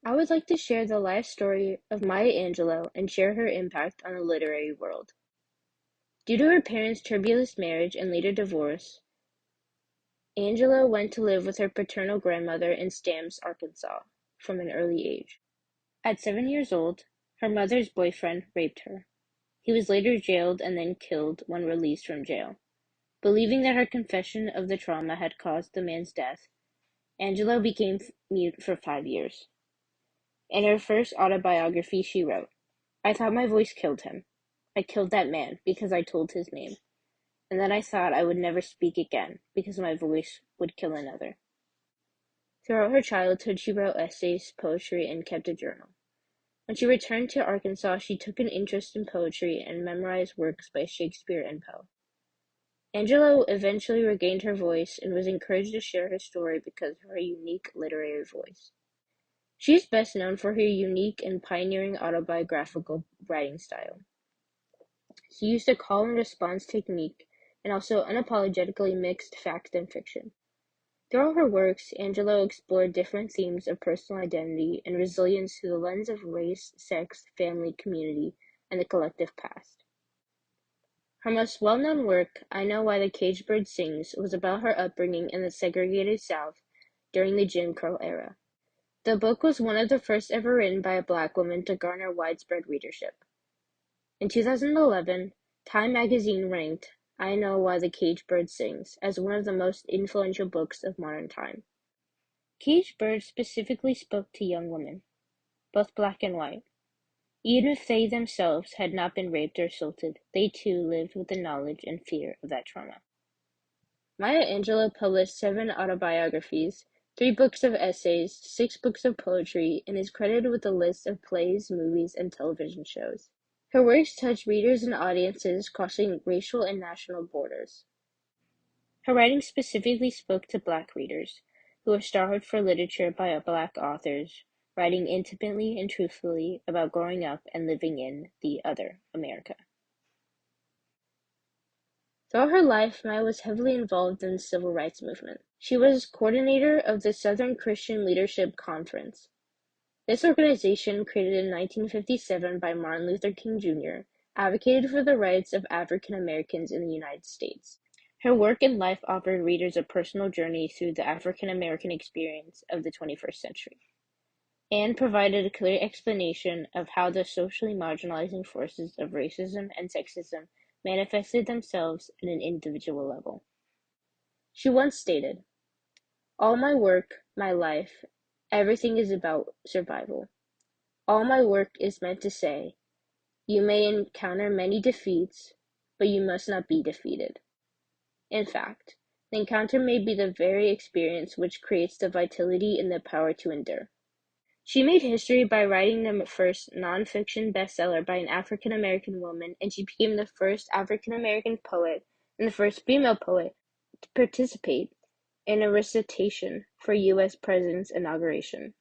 I would like to share the life story of Maya Angelou and share her impact on the literary world. Due to her parents' turbulent marriage and later divorce, Angelou went to live with her paternal grandmother in Stamps, Arkansas, from an early age. At 7 years old, her mother's boyfriend raped her. He was later jailed and then killed when released from jail. Believing that her confession of the trauma had caused the man's death, Angelou became mute for 5 years. In her first autobiography she wrote, "I thought my voice killed him. I killed that man because I told his name, and then I thought I would never speak again because my voice would kill another." Throughout her childhood she wrote essays, poetry, and kept a journal. When she returned to Arkansas she took an interest in poetry and memorized works by Shakespeare and Poe. Angelou eventually regained her voice and was encouraged to share her story because of her unique literary voice. She is best known for her unique and pioneering autobiographical writing style. She used a call-and-response technique and also unapologetically mixed fact and fiction. Throughout her works, Angelou explored different themes of personal identity and resilience through the lens of race, sex, family, community, and the collective past. Her most well-known work, "I Know Why the Caged Bird Sings," was about her upbringing in the segregated South during the Jim Crow era. The book was one of the first ever written by a Black woman to garner widespread readership. In 2011, Time magazine ranked "I Know Why the Caged Bird Sings" as one of the most influential books of modern time. Caged Bird specifically spoke to young women, both black and white. Even if they themselves had not been raped or assaulted, they too lived with the knowledge and fear of that trauma. Maya Angelou published 7 autobiographies, 3 books of essays, 6 books of poetry, and is credited with a list of plays, movies, and television shows. Her works touch readers and audiences crossing racial and national borders. Her writing specifically spoke to Black readers, who were starved for literature by Black authors, writing intimately and truthfully about growing up and living in the other America. Throughout her life, Maya was heavily involved in the civil rights movement. She was coordinator of the Southern Christian Leadership Conference. This organization, created in 1957 by Martin Luther King Jr., advocated for the rights of African Americans in the United States. Her work and life offered readers a personal journey through the African American experience of the 21st century, and provided a clear explanation of how the socially marginalizing forces of racism and sexism manifested themselves at an individual level. She once stated, "All my work, my life, everything is about survival. All my work is meant to say, you may encounter many defeats, but you must not be defeated. In fact, the encounter may be the very experience which creates the vitality and the power to endure." She made history by writing the first non-fiction bestseller by an African American woman, and she became the first African American poet and the first female poet to participate in a recitation for U.S. President's inauguration.